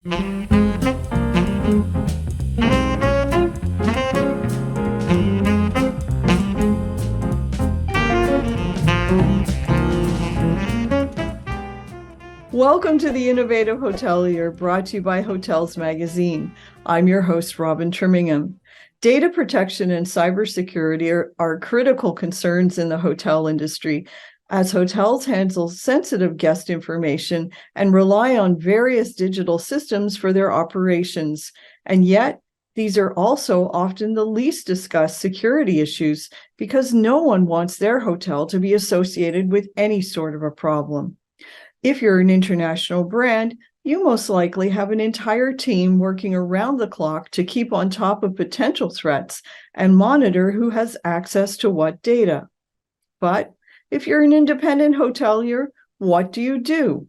Welcome to the Innovative Hotelier, brought to you by Hotels Magazine. I'm your host, Robin Trimingham. Data protection and cybersecurity are critical concerns in the hotel industry, as hotels handle sensitive guest information and rely on various digital systems for their operations. And yet, these are also often the least discussed security issues because no one wants their hotel to be associated with any sort of a problem. If you're an international brand, you most likely have an entire team working around the clock to keep on top of potential threats and monitor who has access to what data. But if you're an independent hotelier, what do you do?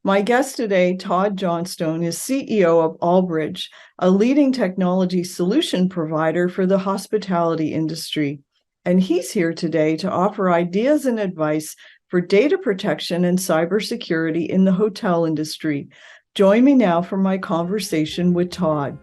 My guest today, Todd Johnstone, is CEO of Allbridge, a leading technology solution provider for the hospitality industry. And he's here today to offer ideas and advice for data protection and cybersecurity in the hotel industry. Join me now for my conversation with Todd.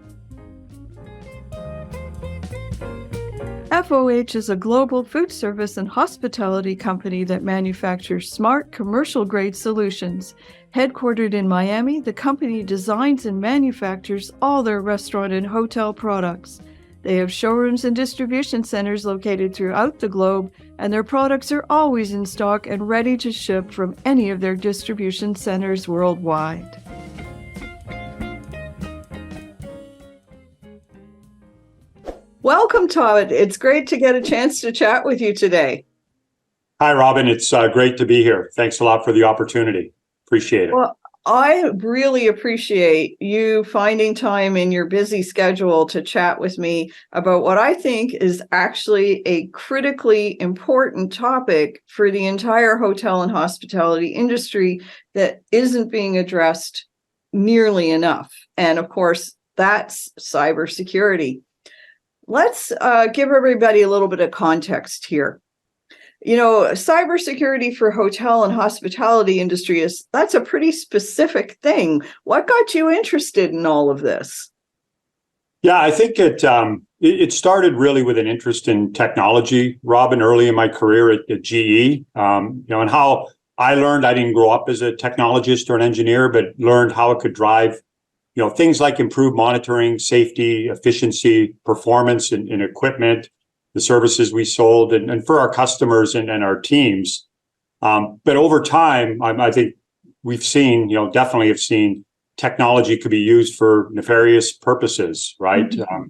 FOH is a global food service and hospitality company that manufactures smart commercial-grade solutions. Headquartered in Miami, the company designs and manufactures all their restaurant and hotel products. They have showrooms and distribution centers located throughout the globe, and their products are always in stock and ready to ship from any of their distribution centers worldwide. Welcome, Todd. It's great to get a chance to chat with you today. Hi, Robin. It's great to be here. Thanks a lot for the opportunity. Appreciate it. Well, I really appreciate you finding time in your busy schedule to chat with me about what I think is actually a critically important topic for the entire hotel and hospitality industry that isn't being addressed nearly enough. And of course, that's cybersecurity. Let's give everybody a little bit of context here. You know, cybersecurity for hotel and hospitality industry that's a pretty specific thing. What got you interested in all of this? Yeah, I think it started really with an interest in technology, Robin, early in my career at GE. And how I learned. I didn't grow up as a technologist or an engineer, but learned how it could drive, things like improved monitoring, safety, efficiency, performance in equipment, the services we sold, and for our customers and our teams. But over time, I think we've seen, definitely have seen technology could be used for nefarious purposes, right? Mm-hmm.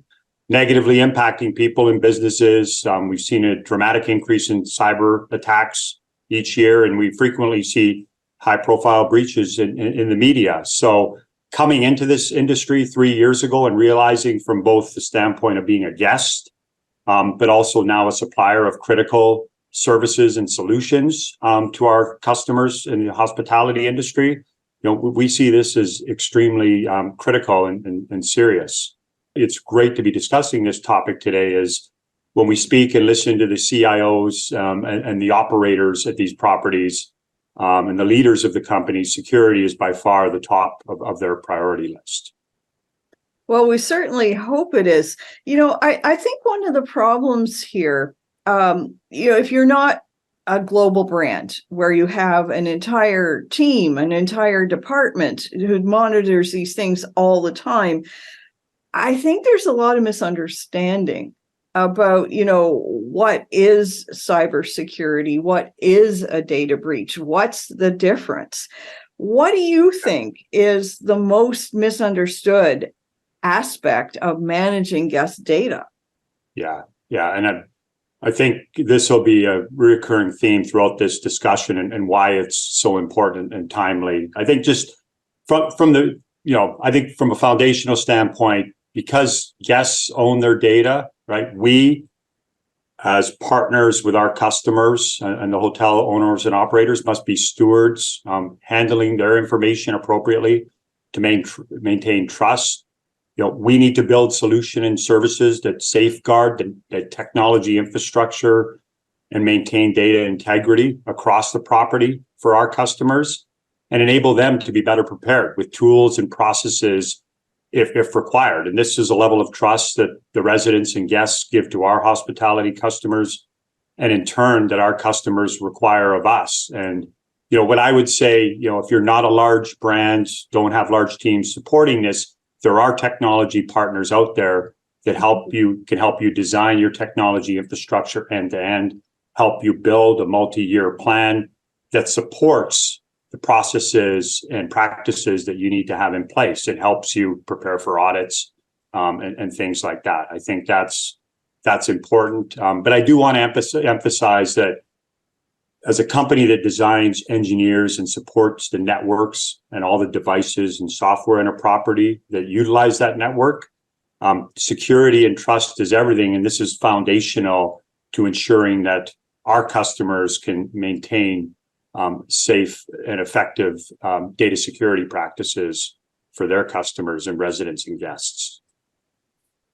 Negatively impacting people and businesses. We've seen a dramatic increase in cyber attacks each year, and we frequently see high-profile breaches in the media. So coming into this industry 3 years ago and realizing from both the standpoint of being a guest, but also now a supplier of critical services and solutions to our customers in the hospitality industry. We see this as extremely critical and serious. It's great to be discussing this topic today, as when we speak and listen to the CIOs and the operators at these properties and the leaders of the company, security is by far the top of their priority list. Well, we certainly hope it is. I think one of the problems here, if you're not a global brand where you have an entire team, an entire department who monitors these things all the time, I think there's a lot of misunderstanding about, what is cybersecurity? What is a data breach? What's the difference? What do you think is the most misunderstood aspect of managing guest data? Yeah. And I think this will be a recurring theme throughout this discussion and why it's so important and timely. I think just from the, I think from a foundational standpoint, because guests own their data, right? We, as partners with our customers and the hotel owners and operators, must be stewards, handling their information appropriately to maintain trust. We need to build solution and services that safeguard the technology infrastructure and maintain data integrity across the property for our customers and enable them to be better prepared with tools and processes if required. And this is a level of trust that the residents and guests give to our hospitality customers, and in turn that our customers require of us. And what I would say, if you're not a large brand, don't have large teams supporting this, there are technology partners out there that can help you design your technology infrastructure end to end, help you build a multi-year plan that supports the processes and practices that you need to have in place. It helps you prepare for audits and things like that. I think that's important. But I do want to emphasize that as a company that designs, engineers, and supports the networks and all the devices and software in a property that utilize that network, security and trust is everything. And this is foundational to ensuring that our customers can maintain safe and effective data security practices for their customers and residents and guests.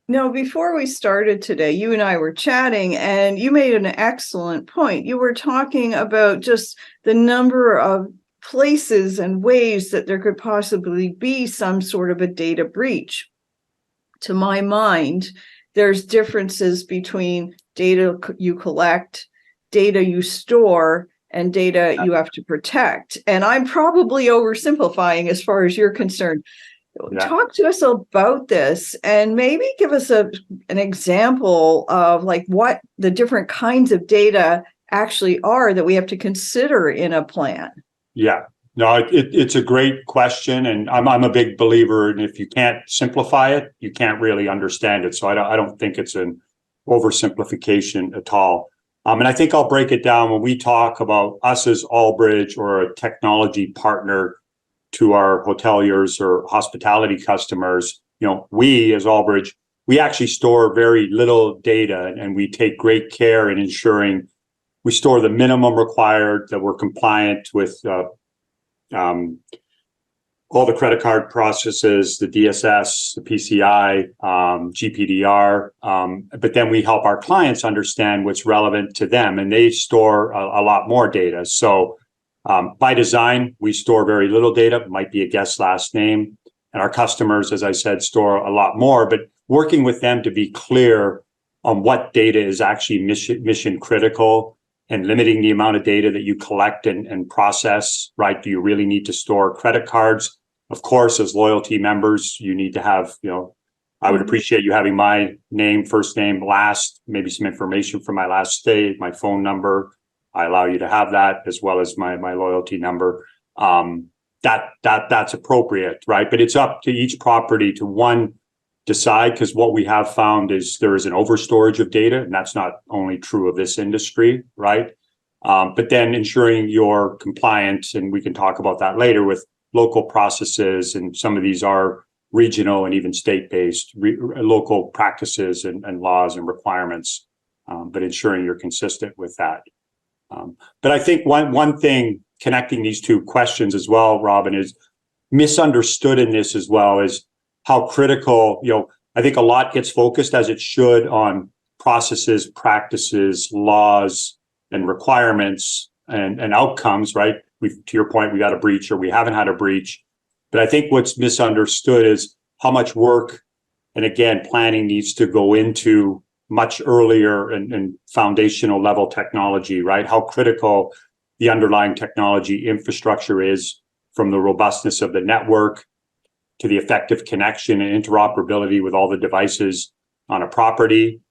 Now, before we started today, you and I were chatting, and you made an excellent point. You were talking about just the number of places and ways that there could possibly be some sort of a data breach. To my mind, there's differences between data you collect, data you store, and data you have to protect. And I'm probably oversimplifying as far as you're concerned. Yeah. Talk to us about this and maybe give us an example of like what the different kinds of data actually are that we have to consider in a plan. Yeah, no, it's a great question. And I'm a big believer in if you can't simplify it, you can't really understand it. So I don't think it's an oversimplification at all. And I think I'll break it down when we talk about us as Allbridge or a technology partner to our hoteliers or hospitality customers. We as Allbridge, we actually store very little data, and we take great care in ensuring we store the minimum required, that we're compliant with all the credit card processes, the DSS, the PCI, GPDR, but then we help our clients understand what's relevant to them, and they store a lot more data. So by design, we store very little data. It might be a guest's last name, and our customers, as I said, store a lot more. But working with them to be clear on what data is actually mission critical, and limiting the amount of data that you collect and process, right? Do you really need to store credit cards? Of course, as loyalty members, you need to have, I would appreciate you having my name, first name, last, maybe some information from my last stay, my phone number. I allow you to have that, as well as my loyalty number. That's appropriate, right? But it's up to each property to decide, because what we have found is there is an overstorage of data, and that's not only true of this industry, right? But then ensuring you're compliant, and we can talk about that later, with local processes, and some of these are regional and even state-based local practices and laws and requirements, but ensuring you're consistent with that. But I think one thing connecting these two questions as well, Robin, is misunderstood in this as well, is how critical, I think a lot gets focused, as it should, on processes, practices, laws, and requirements and outcomes, right? To your point, we got a breach or we haven't had a breach. But I think what's misunderstood is how much work and, again, planning needs to go into much earlier and foundational level technology, right? How critical the underlying technology infrastructure is, from the robustness of the network to the effective connection and interoperability with all the devices on a property.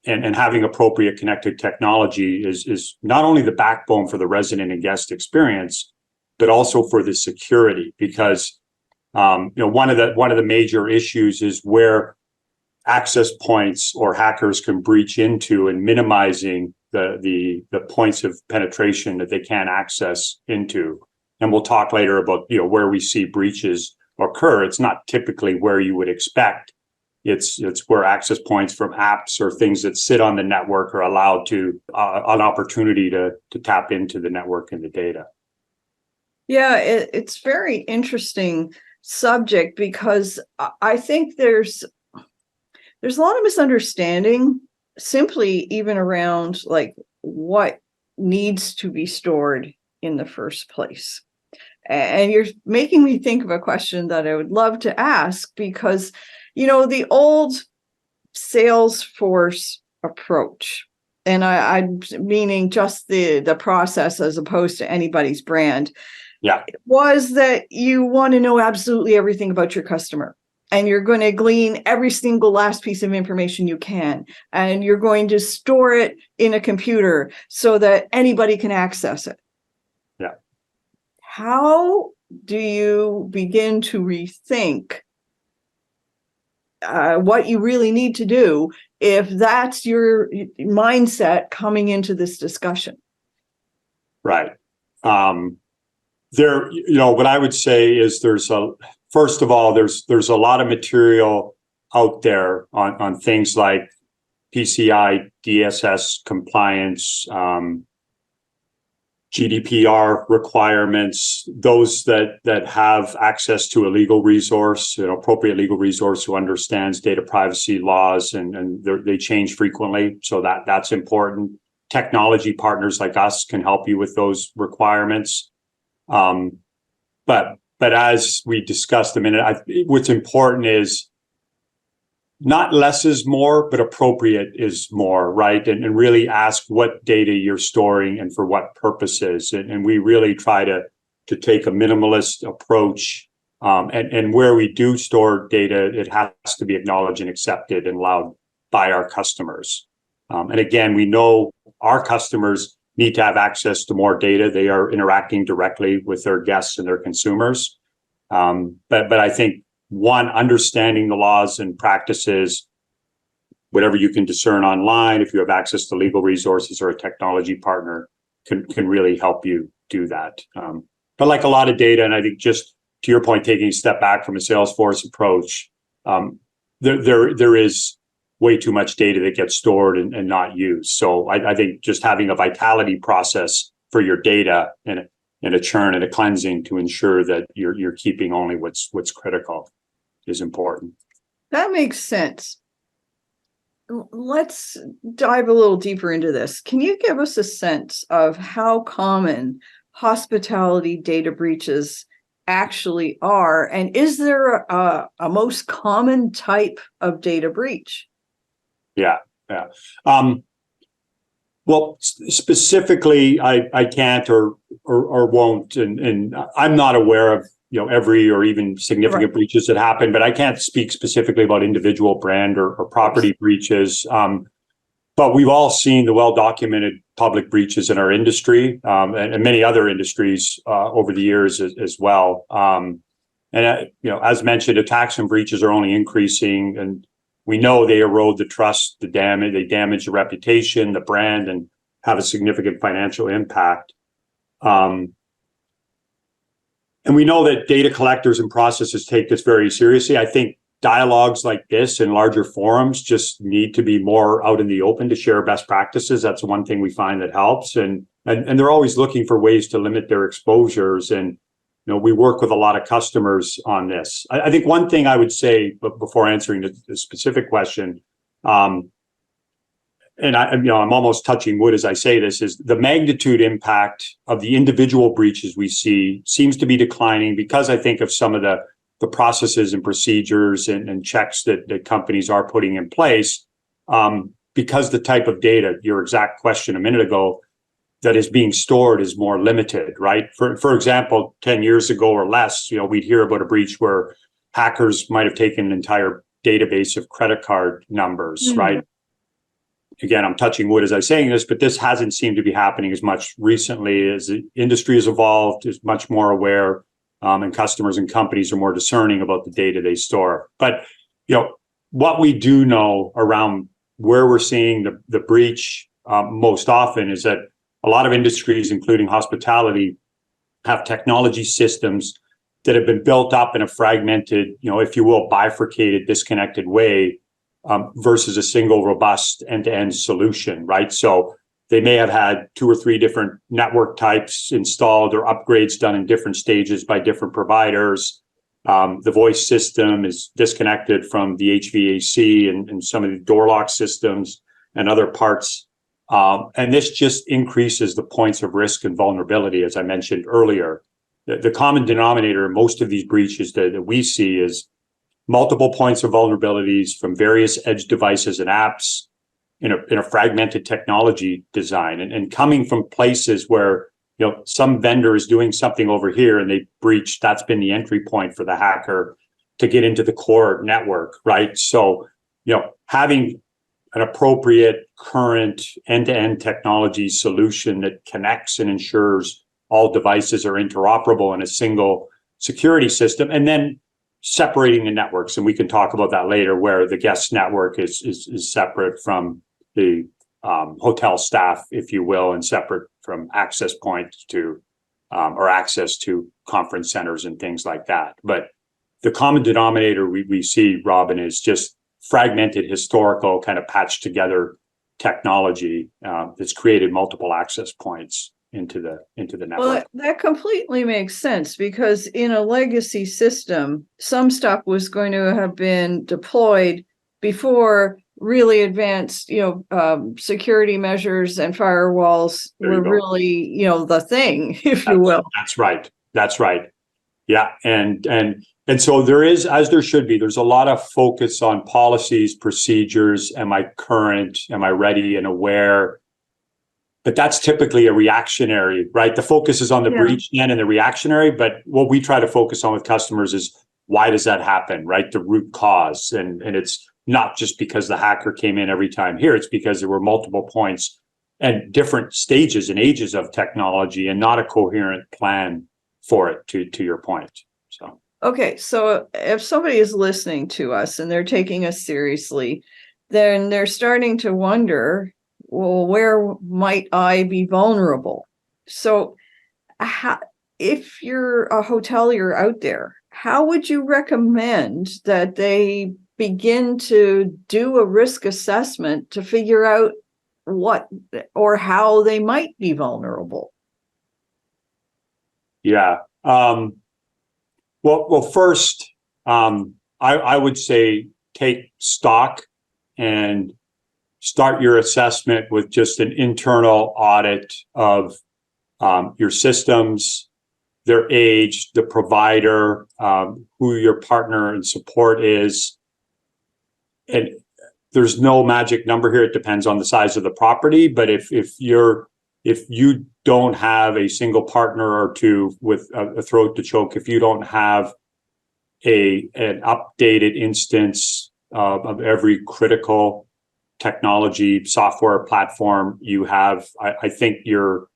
And having appropriate connected technology is not only the backbone for the resident and guest experience, but also for the security, because one of the major issues is where access points or hackers can breach into, and minimizing the points of penetration that they can access into. And we'll talk later about where we see breaches occur. It's not typically where you would expect. It's where access points from apps or things that sit on the network are allowed to an opportunity to tap into the network and the data. Yeah, it's very interesting subject, because I think there's a lot of misunderstanding, simply even around like what needs to be stored in the first place. And you're making me think of a question that I would love to ask, because, the old Salesforce approach, and I'm meaning just the process as opposed to anybody's brand, was that you want to know absolutely everything about your customer. And you're going to glean every single last piece of information you can. And you're going to store it in a computer so that anybody can access it. Yeah. How do you begin to rethink what you really need to do if that's your mindset coming into this discussion? Right. What I would say is first of all, there's a lot of material out there on things like PCI DSS compliance, GDPR requirements, those that have access to a legal resource, appropriate legal resource who understands data privacy laws, and they change frequently. So that's important. Technology partners like us can help you with those requirements. But as we discussed a minute, what's important is not less is more, but appropriate is more, right? And really ask what data you're storing and for what purposes. And we really try to take a minimalist approach. And where we do store data, it has to be acknowledged and accepted and allowed by our customers. And again, we know our customers need to have access to more data. They are interacting directly with their guests and their consumers. But I think understanding the laws and practices, whatever you can discern online, if you have access to legal resources or a technology partner, can really help you do that. But like a lot of data, and I think just to your point, taking a step back from a Salesforce approach, there is way too much data that gets stored and not used. So I think just having a vitality process for your data and a churn and a cleansing to ensure that you're keeping only what's critical is important. That makes sense. Let's dive a little deeper into this. Can you give us a sense of how common hospitality data breaches actually are? And is there a most common type of data breach? Yeah. Well, specifically, I can't or won't, and I'm not aware of every or even significant breaches that happen, but I can't speak specifically about individual brand or property breaches. But we've all seen the well-documented public breaches in our industry and many other industries over the years as well. As mentioned, attacks and breaches are only increasing, and we know they erode the trust, they damage the reputation, the brand, and have a significant financial impact. And we know that data collectors and processors take this very seriously. I think dialogues like this in larger forums just need to be more out in the open to share best practices. That's one thing we find that helps. And they're always looking for ways to limit their exposures. And we work with a lot of customers on this. I think one thing I would say, but before answering the specific question, and I'm almost touching wood as I say this, is the magnitude impact of the individual breaches we see seems to be declining because I think of some of the processes and procedures and checks that companies are putting in place, because the type of data, your exact question a minute ago, that is being stored is more limited, right? For example, 10 years ago or less, we'd hear about a breach where hackers might have taken an entire database of credit card numbers, right? Again, I'm touching wood as I'm saying this, but this hasn't seemed to be happening as much recently as the industry has evolved, is much more aware, and customers and companies are more discerning about the data they store. But, what we do know around where we're seeing the breach most often is that a lot of industries, including hospitality, have technology systems that have been built up in a fragmented, if you will, bifurcated, disconnected way, versus a single robust end-to-end solution, right? So they may have had 2 or 3 different network types installed or upgrades done in different stages by different providers. The voice system is disconnected from the HVAC and some of the door lock systems and other parts. And this just increases the points of risk and vulnerability, as I mentioned earlier. the common denominator in most of these breaches that we see is multiple points of vulnerabilities from various edge devices and apps in a fragmented technology design, and coming from places where some vendor is doing something over here and they breach. That's been the entry point for the hacker to get into the core network, right? So having an appropriate current end-to-end technology solution that connects and ensures all devices are interoperable in a single security system, and then separating the networks. And we can talk about that later, where the guest network is separate from the hotel staff, if you will, and separate from access points to or access to conference centers and things like that. But the common denominator we see, Robin, is just fragmented, historical, kind of patched together technology that's created multiple access points into the network. Well, that completely makes sense, because in a legacy system, some stuff was going to have been deployed before really advanced, security measures and firewalls were really, the thing, if you will. That's right. Yeah, and so there is, as there should be, there's a lot of focus on policies, procedures. Am I current? Am I ready and aware? But that's typically a reactionary, right? The focus is on the breach end and the reactionary. But what we try to focus on with customers is, why does that happen, right? The root cause. And it's not just because the hacker came in every time here. It's because there were multiple points and different stages and ages of technology, and not a coherent plan for it, to your point. So. Okay, so if somebody is listening to us and they're taking us seriously, then they're starting to wonder, well, where might I be vulnerable? So if you're a hotelier out there, how would you recommend that they begin to do a risk assessment to figure out what or how they might be vulnerable? Yeah. Well, first, I would say take stock and start your assessment with just an internal audit of your systems, their age, the provider, who your partner and support is. And there's no magic number here. It depends on the size of the property. But if you don't have a single partner or two with a throat to choke, if you don't have an updated instance of every critical technology software platform you have, I think your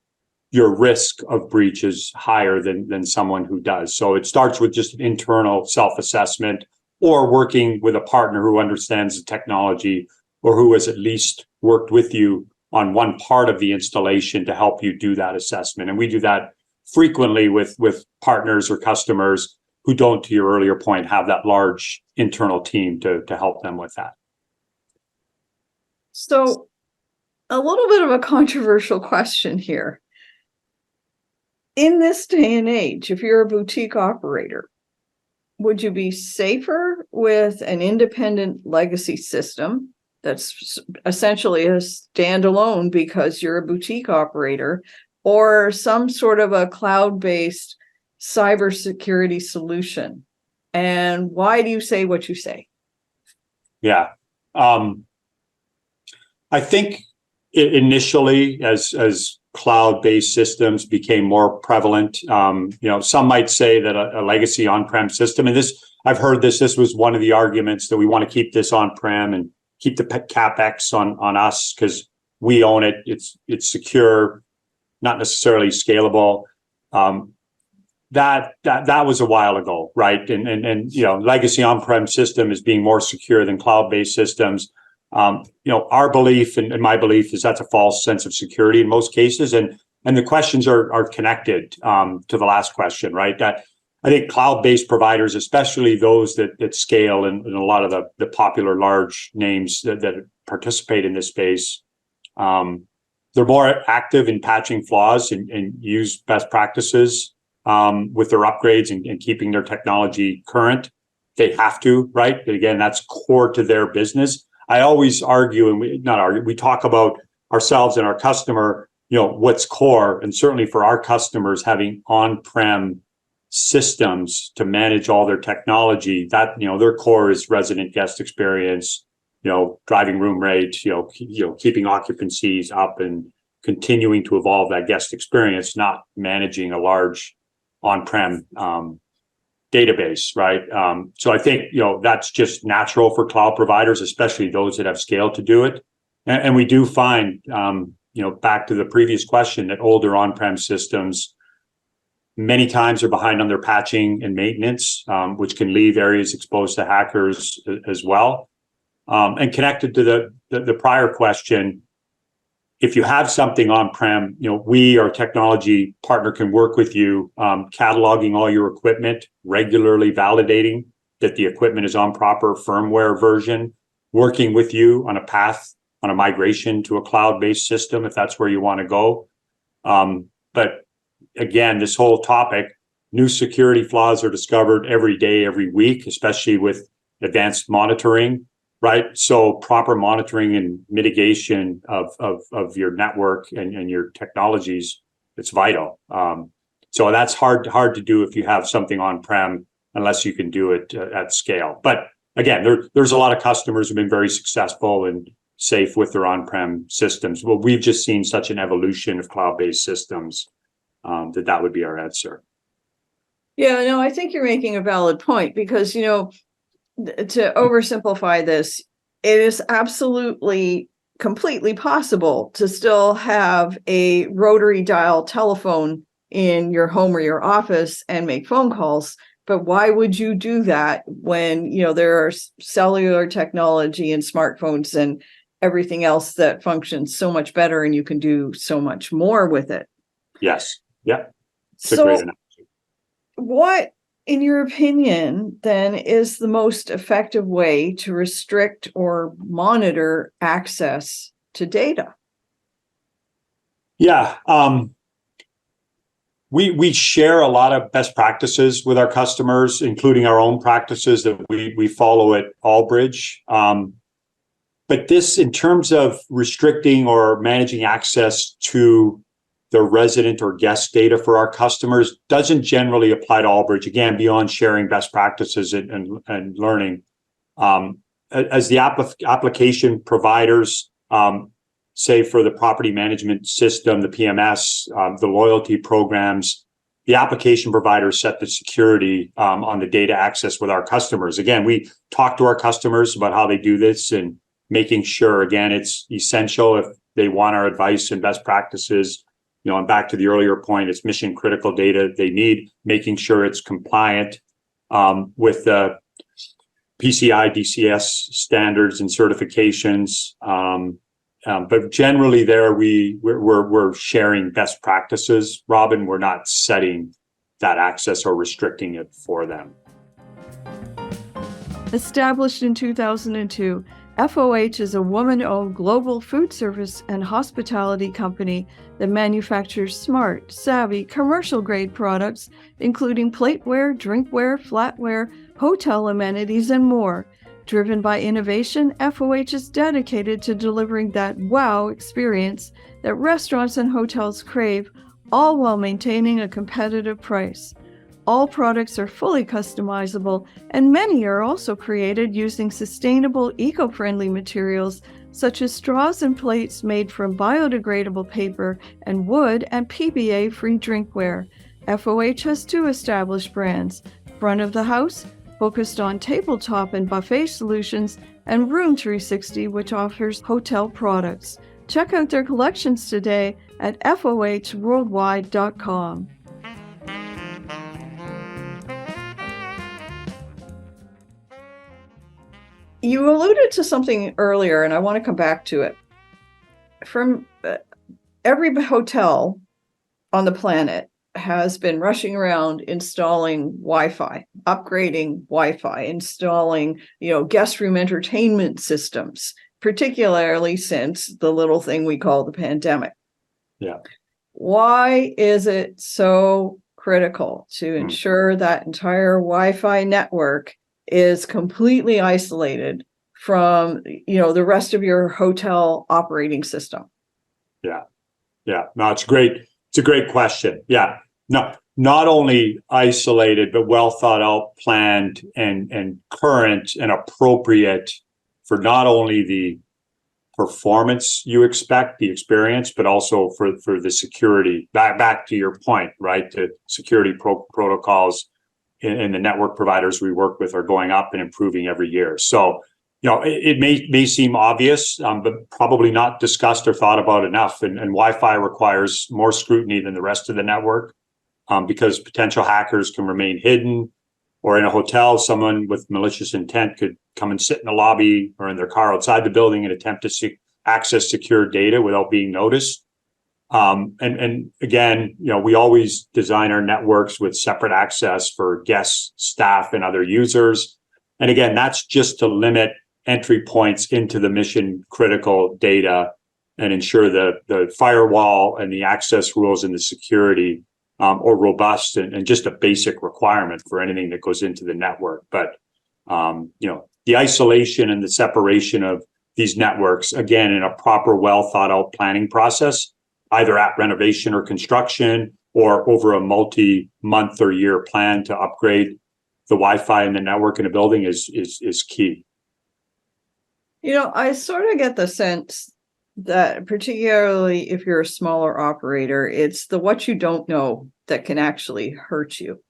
risk of breach is higher than someone who does. So it starts with just an internal self-assessment, or working with a partner who understands the technology, or who has at least worked with you on one part of the installation to help you do that assessment. And we do that frequently with partners or customers who don't, to your earlier point, have that large internal team to help them with that. So a little bit of a controversial question here. In this day and age, if you're a boutique operator, would you be safer with an independent legacy system that's essentially a standalone because you're a boutique operator, or some sort of a cloud-based cybersecurity solution? And why do you say what you say? Yeah. I think initially, as cloud-based systems became more prevalent, some might say that a legacy on-prem system, and I've heard this was one of the arguments, that we want to keep this on-prem and keep the CapEx on us because we own it. It's secure, not necessarily scalable. That was a while ago, right? And legacy on-prem system is being more secure than cloud-based systems. Our belief and my belief is that's a false sense of security in most cases, and the questions are connected to the last question, right? That I think cloud-based providers, especially those that scale, and a lot of the popular large names that participate in this space, they're more active in patching flaws and use best practices with their upgrades and keeping their technology current. They have to, right? But again, that's core to their business. I always argue, and we talk about ourselves and our customer, what's core, and certainly for our customers, having on-prem systems to manage all their technology, that, their core is resident guest experience, driving room rates, keeping occupancies up and continuing to evolve that guest experience, not managing a large on-prem database, right? So I think, that's just natural for cloud providers, especially those that have scale to do it. And we do find, back to the previous question, that older on-prem systems many times are behind on their patching and maintenance, which can leave areas exposed to hackers as well. And connected to the prior question, if you have something on-prem, we, our technology partner, can work with you, cataloging all your equipment, regularly validating that the equipment is on proper firmware version, working with you on a path, on a migration to a cloud-based system, if that's where you want to go. But again, this whole topic, new security flaws are discovered every day, every week, especially with advanced monitoring, right? So proper monitoring and mitigation of your network and your technologies, it's vital. So that's hard to do if you have something on-prem, unless you can do it at scale. But again, there's a lot of customers who've been very successful and safe with their on-prem systems. Well, we've just seen such an evolution of cloud-based systems that would be our answer. Yeah, no, I think you're making a valid point because, to oversimplify this, it is absolutely completely possible to still have a rotary dial telephone in your home or your office and make phone calls. But why would you do that when, there are cellular technology and smartphones and everything else that functions so much better and you can do so much more with it? Yes. Yeah. So what, in your opinion, then is the most effective way to restrict or monitor access to data? Yeah. We share a lot of best practices with our customers, including our own practices that we follow at Allbridge. But this, in terms of restricting or managing access to the resident or guest data for our customers, doesn't generally apply to Allbridge, again, beyond sharing best practices and learning. As the application providers, say for the property management system, the PMS, the loyalty programs, the application providers set the security on the data access with our customers. Again, we talk to our customers about how they do this and making sure, again, it's essential if they want our advice and best practices. And back to the earlier point, it's mission critical data they need, making sure it's compliant with the PCI DCS standards and certifications. But generally there we're sharing best practices, Robin. We're not setting that access or restricting it for them. Established in 2002, FOH is a woman-owned global food service and hospitality company that manufactures smart, savvy, commercial-grade products, including plateware, drinkware, flatware, hotel amenities, and more. Driven by innovation, FOH is dedicated to delivering that wow experience that restaurants and hotels crave, all while maintaining a competitive price. All products are fully customizable, and many are also created using sustainable, eco-friendly materials such as straws and plates made from biodegradable paper and wood and PBA-free drinkware. FOH has two established brands: Front of the House, focused on tabletop and buffet solutions, and Room 360, which offers hotel products. Check out their collections today at fohworldwide.com. You alluded to something earlier, and I want to come back to it. From every hotel on the planet has been rushing around installing Wi-Fi, upgrading Wi-Fi, installing, guest room entertainment systems, particularly since the little thing we call the pandemic. Yeah. Why is it so critical to ensure that entire Wi-Fi network is completely isolated from, the rest of your hotel operating system? Yeah. No, it's great. It's a great question. Yeah. No, not only isolated, but well thought out, planned, and current and appropriate for not only the performance you expect, the experience, but also for the security. Back to your point, right? The security protocols in the network providers we work with are going up and improving every year. So, it may seem obvious, but probably not discussed or thought about enough. And Wi-Fi requires more scrutiny than the rest of the network, because potential hackers can remain hidden. Or in a hotel, someone with malicious intent could come and sit in the lobby or in their car outside the building and attempt to access secure data without being noticed. And again, we always design our networks with separate access for guests, staff, and other users. And again, that's just to limit entry points into the mission critical data and ensure the firewall and the access rules and the security or robust and just a basic requirement for anything that goes into the network. But, the isolation and the separation of these networks, again, in a proper, well thought out planning process, either at renovation or construction or over a multi-month or year plan to upgrade the Wi-Fi in the network in a building is key. I sort of get the sense that particularly if you're a smaller operator, it's the what you don't know that can actually hurt you.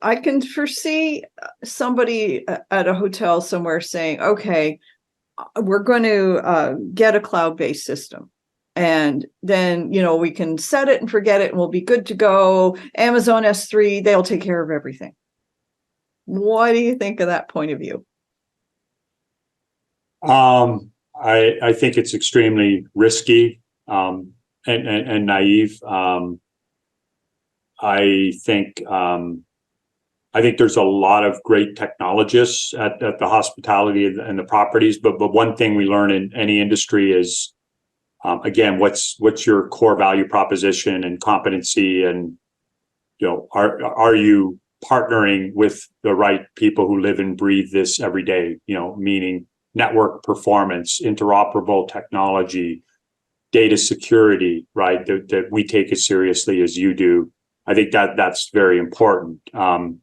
I can foresee somebody at a hotel somewhere saying, okay, we're going to get a cloud-based system. And then, we can set it and forget it and we'll be good to go. Amazon S3, they'll take care of everything. What do you think of that point of view? I think it's extremely risky and naive. I think there's a lot of great technologists at the hospitality and the properties, but one thing we learn in any industry is, again, what's your core value proposition and competency, and are you partnering with the right people who live and breathe this every day? Meaning network performance, interoperable technology, data security, right? That we take as seriously as you do. I think that's very important. And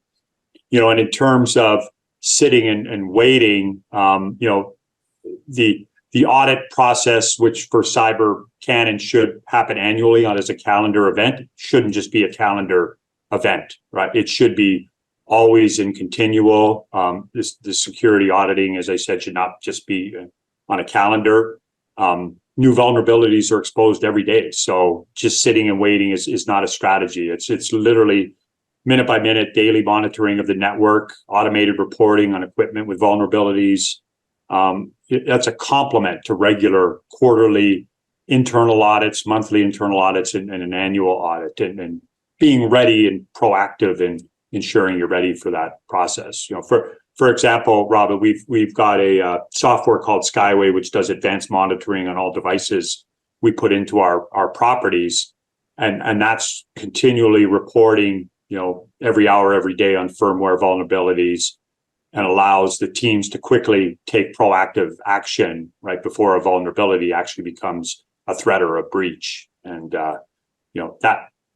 in terms of sitting and waiting, the audit process, which for cyber can and should happen annually as a calendar event, shouldn't just be a calendar event, right? It should be always in continual. The security auditing, as I said, should not just be on a calendar. New vulnerabilities are exposed every day. So just sitting and waiting is not a strategy. It's literally minute by minute daily monitoring of the network, automated reporting on equipment with vulnerabilities. That's a complement to regular quarterly internal audits, monthly internal audits, and an annual audit, and being ready and proactive in ensuring you're ready for that process. For example, Robin, we've got a software called Skyway, which does advanced monitoring on all devices we put into our properties, and that's continually reporting, every hour, every day on firmware vulnerabilities, and allows the teams to quickly take proactive action right before a vulnerability actually becomes a threat or a breach. And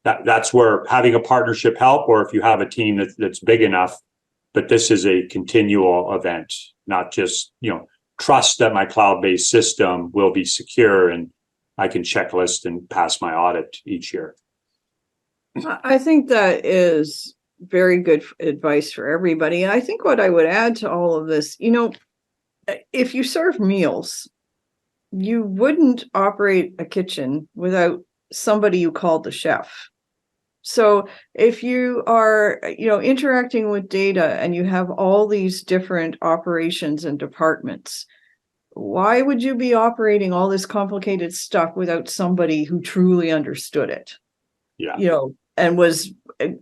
that's where having a partnership help, or if you have a team that's big enough. But this is a continual event, not just, trust that my cloud-based system will be secure and I can checklist and pass my audit each year. I think that is very good advice for everybody. And I think what I would add to all of this, if you serve meals, you wouldn't operate a kitchen without somebody you called the chef. So if you are, interacting with data and you have all these different operations and departments, why would you be operating all this complicated stuff without somebody who truly understood it? Yeah. And was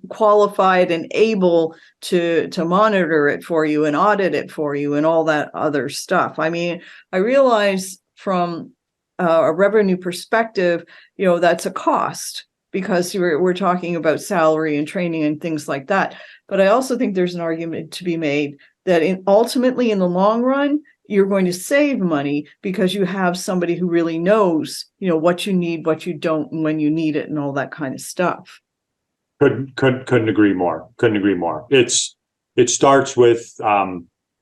qualified and able to monitor it for you and audit it for you and all that other stuff. I mean, I realize from a revenue perspective, that's a cost because we're talking about salary and training and things like that. But I also think there's an argument to be made that ultimately in the long run, you're going to save money because you have somebody who really knows, what you need, what you don't, and when you need it, and all that kind of stuff. Couldn't agree more. Couldn't agree more. It starts with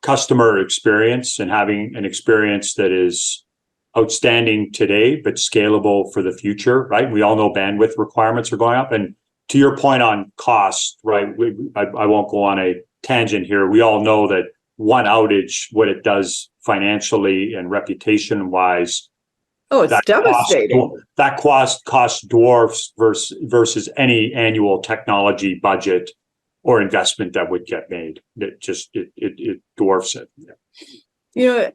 customer experience and having an experience that is outstanding today, but scalable for the future, right? We all know bandwidth requirements are going up. And to your point on cost, right? I won't go on a tangent here. We all know that one outage, what it does financially and reputation wise, Oh, it's devastating. That cost dwarfs versus any annual technology budget or investment that would get made. It dwarfs it. You know,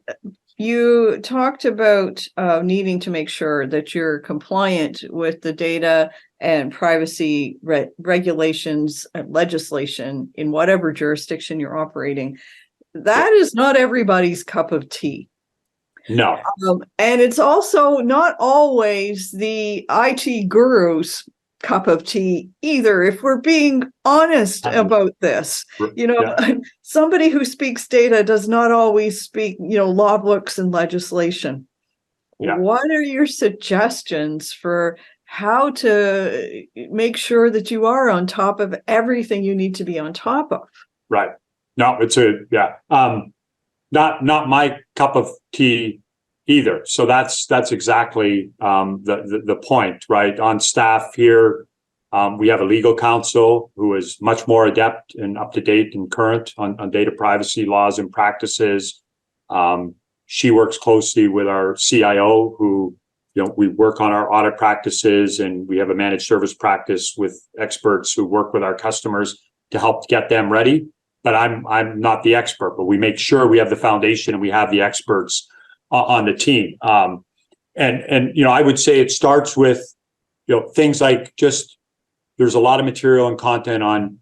you talked about needing to make sure that you're compliant with the data and privacy regulations and legislation in whatever jurisdiction you're operating. That is not everybody's cup of tea. No. And it's also not always the IT guru's cup of tea either, if we're being honest about this. Somebody who speaks data does not always speak, law books and legislation. Yeah. What are your suggestions for how to make sure that you are on top of everything you need to be on top of? Right. No, not my cup of tea either. So that's exactly the point, right? On staff here, we have a legal counsel who is much more adept and up to date and current on data privacy laws and practices. She works closely with our CIO, who we work on our audit practices, and we have a managed service practice with experts who work with our customers to help get them ready. But I'm not the expert, but we make sure we have the foundation and we have the experts on the team. And I would say it starts with things like there's a lot of material and content on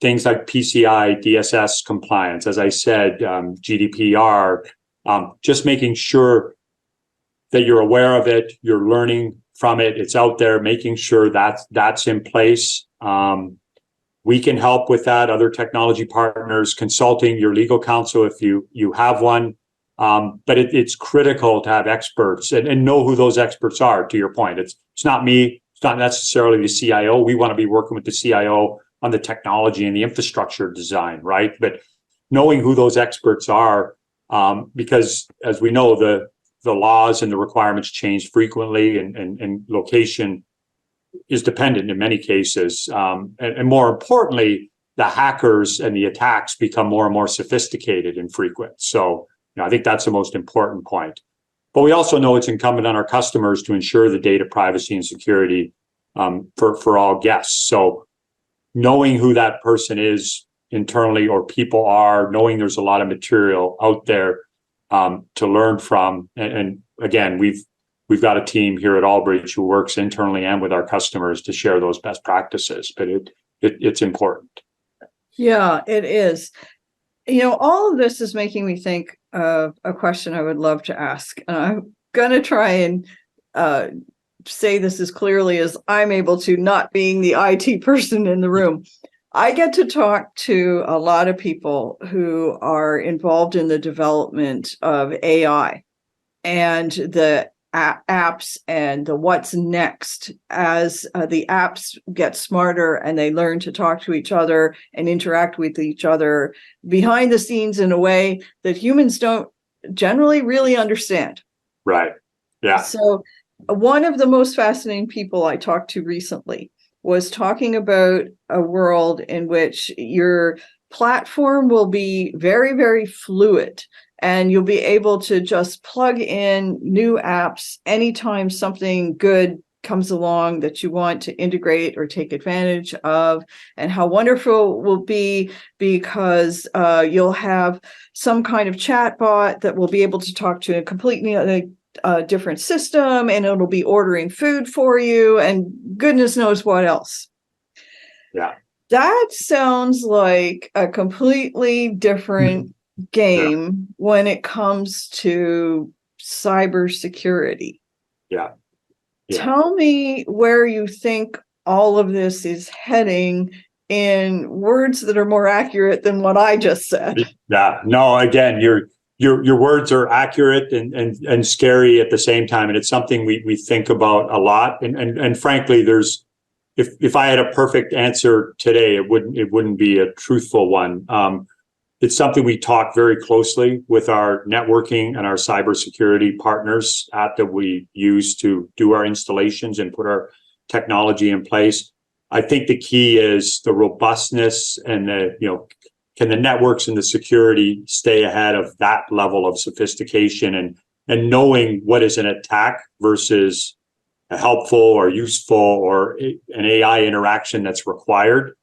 things like PCI DSS compliance, as I said, GDPR, just making sure that you're aware of it, you're learning from it, it's out there, making sure that's in place. We can help with that. Other technology partners, consulting your legal counsel if you have one. But it's critical to have experts and know who those experts are. To your point, it's not me. It's not necessarily the CIO. We want to be working with the CIO on the technology and the infrastructure design, right? But knowing who those experts are, because as we know, the laws and the requirements change frequently, and location is dependent in many cases. And more importantly, the hackers and the attacks become more and more sophisticated and frequent. So I think that's the most important point. But we also know it's incumbent on our customers to ensure the data privacy and security for all guests. So knowing who that person is internally, or people are, knowing there's a lot of material out there to learn from. And again, we've got a team here at Allbridge who works internally and with our customers to share those best practices. But it's important. Yeah, it is. All of this is making me think of a question I would love to ask. And I'm going to try and say this as clearly as I'm able to, not being the IT person in the room. I get to talk to a lot of people who are involved in the development of AI and the apps and the what's next as the apps get smarter and they learn to talk to each other and interact with each other behind the scenes in a way that humans don't generally really understand. Right. Yeah. So one of the most fascinating people I talked to recently was talking about a world in which your platform will be very, very fluid. And you'll be able to just plug in new apps anytime something good comes along that you want to integrate or take advantage of. And how wonderful it will be because you'll have some kind of chat bot that will be able to talk to a completely different system, and it'll be ordering food for you and goodness knows what else. Yeah. That sounds like a completely different game when it comes to cybersecurity. Yeah. Tell me where you think all of this is heading in words that are more accurate than what I just said. Yeah. No, again, your words are accurate and scary at the same time. And it's something we think about a lot. And frankly, there's if I had a perfect answer today, it wouldn't be a truthful one. It's something we talk very closely with our networking and our cybersecurity partners that we use to do our installations and put our technology in place. I think the key is the robustness and can the networks and the security stay ahead of that level of sophistication and knowing what is an attack versus a helpful or useful or an AI interaction that's required.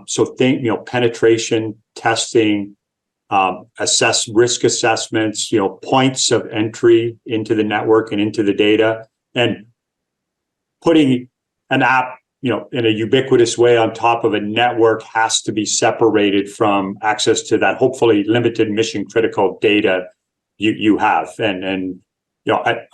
So think, penetration testing, risk assessments, points of entry into the network and into the data, and putting an app, in a ubiquitous way on top of a network has to be separated from access to that hopefully limited mission critical data you have. And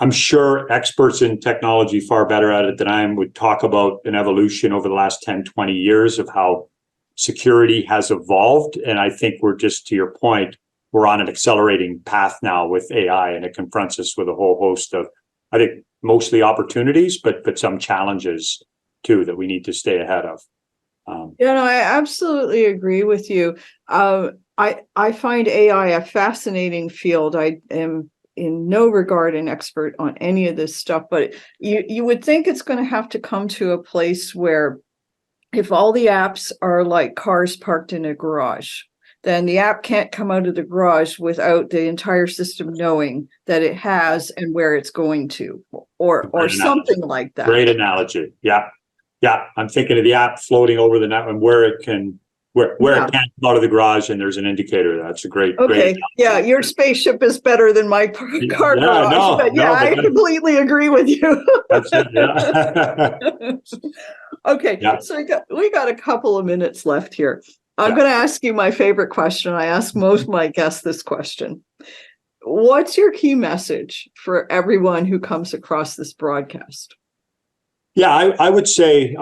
I'm sure experts in technology far better at it than I am would talk about an evolution over the last 10, 20 years of how security has evolved. And I think we're just, to your point, we're on an accelerating path now with AI, and it confronts us with a whole host of, I think, mostly opportunities, but some challenges too that we need to stay ahead of. I absolutely agree with you. I find AI a fascinating field. I am in no regard an expert on any of this stuff, but you would think it's going to have to come to a place where if all the apps are like cars parked in a garage, then the app can't come out of the garage without the entire system knowing that it has and where it's going to, or something like that. Great analogy. Yeah. I'm thinking of the app floating over the net and where it can it can't come out of the garage, and there's an indicator. That's a great. Okay. Great your spaceship is better than my car garage. I completely agree with you. That's it. Yeah. Okay. Yeah. So we got a couple of minutes left here. I'm going to ask you my favorite question. I ask most of my guests this question. What's your key message for everyone who comes across this broadcast? Yeah, I would say,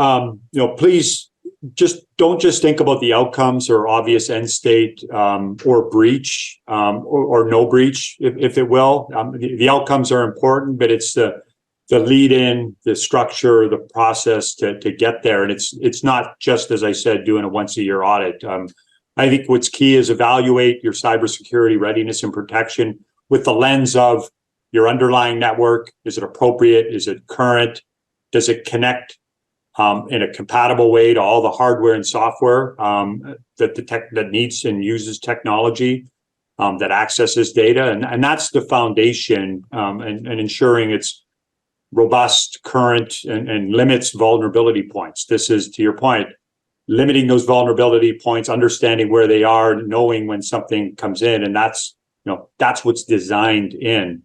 please don't just think about the outcomes or obvious end state or breach or no breach, if it will. The outcomes are important, but it's the lead in, the structure, the process to get there. And it's not just, as I said, doing a once a year audit. I think what's key is evaluate your cybersecurity readiness and protection with the lens of your underlying network. Is it appropriate? Is it current? Does it connect in a compatible way to all the hardware and software that needs and uses technology that accesses data? And that's the foundation, and ensuring it's robust, current, and limits vulnerability points. This is, to your point, limiting those vulnerability points, understanding where they are, knowing when something comes in, and that's what's designed in.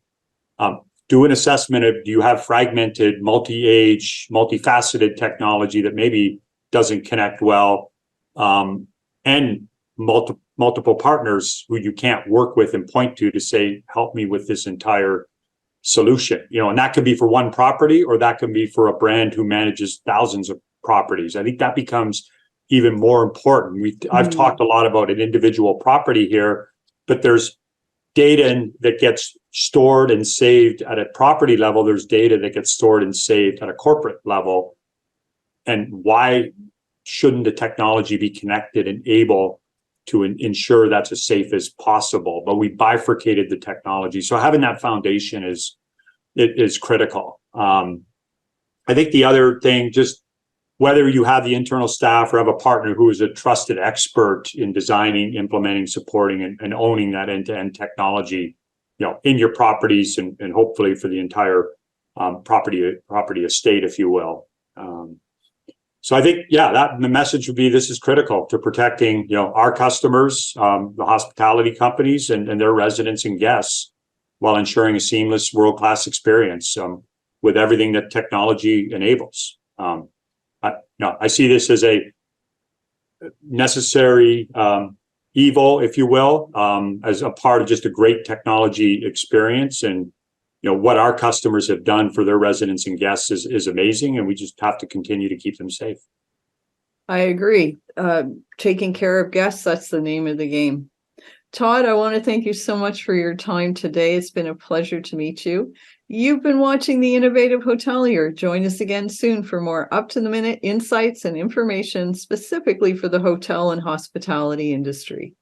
Do an assessment of, do you have fragmented, multi-age, multifaceted technology that maybe doesn't connect well, and multiple partners who you can't work with and point to say, help me with this entire solution. And that could be for one property, or that can be for a brand who manages thousands of properties. I think that becomes even more important. I've talked a lot about an individual property here, but there's data that gets stored and saved at a property level. There's data that gets stored and saved at a corporate level. And why shouldn't the technology be connected and able to ensure that's as safe as possible? But we bifurcated the technology. So having that foundation is critical. I think the other thing, just whether you have the internal staff or have a partner who is a trusted expert in designing, implementing, supporting, and owning that end-to-end technology, in your properties and hopefully for the entire property estate, if you will. So I think, that the message would be, this is critical to protecting, our customers, the hospitality companies and their residents and guests, while ensuring a seamless world-class experience with everything that technology enables. I see this as a necessary evil, if you will, as a part of just a great technology experience. And what our customers have done for their residents and guests is amazing, and we just have to continue to keep them safe. I agree. Taking care of guests, that's the name of the game. Todd, I want to thank you so much for your time today. It's been a pleasure to meet you. You've been watching The Innovative Hotelier. Join us again soon for more up-to-the-minute insights and information specifically for the hotel and hospitality industry.